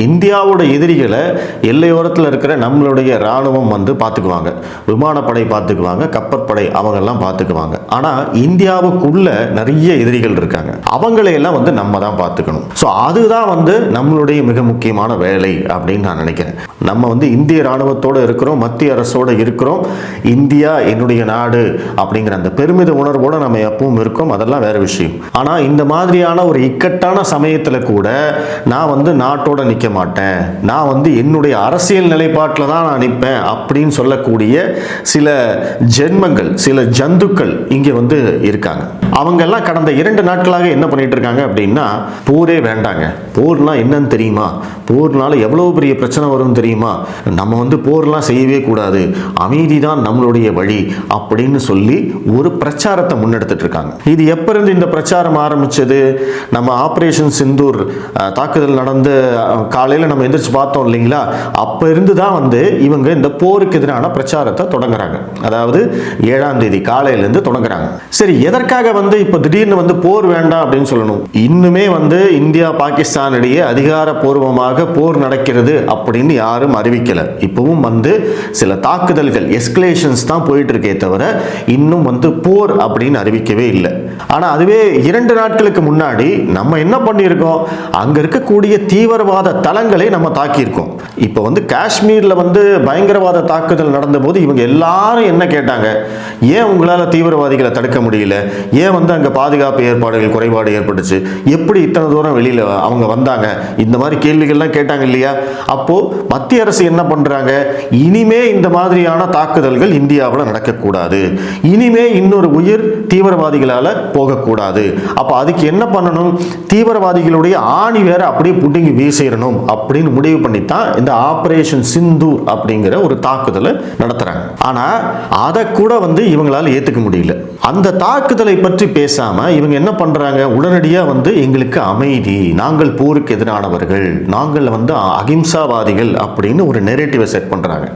இந்தியாவோட எதிரிகளை எல்லையோரத்தில் இருக்கிற நம்மளுடைய இராணுவம் வந்து பார்த்துக்குவாங்க, விமானப்படை பார்த்துக்குவாங்க, கப்பற்படை அவங்கெல்லாம் பார்த்துக்குவாங்க. ஆனால் இந்தியாவுக்குள்ள நிறைய எதிரிகள் இருக்காங்க, அவங்களையெல்லாம் வந்து நம்ம தான் பார்த்துக்கணும். ஸோ அதுதான் வந்து நம்மளுடைய மிக முக்கியமான வேலை அப்படின்னு நான் நினைக்கிறேன். நம்ம வந்து இந்திய இராணுவத்தோடு இருக்கிறோம், மத்திய அரசோடு இருக்கிறோம், இந்தியா என்னுடைய நாடு அப்படிங்கிற அந்த பெருமித உணர்வோடு நம்ம எப்பவும் இருக்கோம், அதெல்லாம் வேற விஷயம். ஆனால் இந்த மாதிரியான ஒரு இக்கட்டான சமயத்தில் கூட நான் வந்து நாட்டோட நிற்க மாட்டேன், நான் வந்து என்னுடைய அரசியல் நிலைப்பாட்டில் தான் நான் நிற்பேன் அப்படின்னு சொல்லக்கூடிய சில ஜென்மங்கள், சில ஜந்துக்கள் இங்கே வந்து இருக்காங்க. அவங்கெல்லாம் கடந்த 2 நாட்களாக என்ன பண்ணிட்டு இருக்காங்க அப்படின்னா, போரே வேண்டாங்க, போர்னா என்னன்னு தெரியுமா, போர்னால எவ்வளவு பெரிய பிரச்சனை வரும் தெரியுமா, நம்ம வந்து போர்லாம் செய்யவே கூடாது, அமைதி தான் நம்மளுடைய வழி அப்படின்னு சொல்லி ஒரு பிரச்சாரத்தை முன்னெடுத்துட்டு இருக்காங்க. இது எப்ப இருந்து இந்த பிரச்சாரம் ஆரம்பிச்சது? நம்ம ஆபரேஷன் சிந்தூர் தாக்குதல் நடந்த காலையில் நம்ம எந்திரிச்சு பார்த்தோம் இல்லைங்களா, அப்ப இருந்து தான் வந்து இவங்க இந்த போருக்கு எதிரான பிரச்சாரத்தை தொடங்குறாங்க. அதாவது 7ஆம் தேதி காலையிலேருந்து தொடங்குறாங்க. சரி, எதற்காக வந்து இப்போ திடீர்னு வந்து போர் வேண்டாம் அப்படின்னு சொல்லணும்? இன்னுமே வந்து இந்தியா பாகிஸ்தான் இடையே அதிகாரப்பூர்வமாக போர் நடக்கிறது அப்படின்னு யாரும் அறிவிக்கல. இப்பவும் வந்து சில தாக்குதல்கள், எஸ்கலேஷன்ஸ் தான் போயிட்டு இருக்கே தவிர இன்னும் வந்து போர் அப்படின்னு அறிவிக்கவே இல்லை. ஆனா அதுவே 2 நாட்களுக்கு முன்னாடி நம்ம என்ன பண்ணியிருக்கோம், அங்க இருக்கக்கூடிய தீவிரவாத தளங்களை நம்ம தாக்கியிருக்கோம். இப்போ வந்து காஷ்மீர்ல வந்து பயங்கரவாத தாக்குதல் நடந்த போது இவங்க எல்லாரும் என்ன கேட்டாங்க, ஏன் உங்களால தீவிரவாதிகளை தடுக்க முடியல, ஏன் வந்து அங்க பாதுகாப்பு ஏற்பாடுகள் குறைபாடு ஏற்பட்டுச்சு, எப்படி இத்தனை தூரம் வெளியில அவங்க வந்தாங்க, இந்த மாதிரி கேள்விகள்லாம் கேட்டாங்க இல்லையா? அப்போ மத்திய அரசு என்ன பண்றாங்க, இனிமே இந்த மாதிரியான தாக்குதல்கள் இந்தியாவில் நடக்கக்கூடாது, இனிமே இன்னொரு உயிர் தீவிரவாதிகளால போகக்கூடாது. அப்ப அதுக்கு என்ன பண்ணணும், தீவிரவாதிகளுடைய ஆணி வேற அப்படியே புடுங்கி வீசிடணும் அப்படின்னு முடிவு பண்ணித்தான் இந்த ஆபரேஷன் சிந்தூர் அப்படிங்கிற ஒரு தாக்குதலை நடத்துறாங்க. ஆனா அதை கூட வந்து இவங்களால ஏத்துக்க முடியல. அந்த தாக்குதலை பற்றி பேசாம இவங்க என்ன பண்றாங்க, உடனடியா வந்து எங்களுக்கு அமைதி, நாங்கள் போருக்கு எதிரானவர்கள், நாங்கள் வந்து அகிம்சாவாதிகள் அப்படின்னு ஒரு நெரேட்டிவை செட் பண்றாங்க.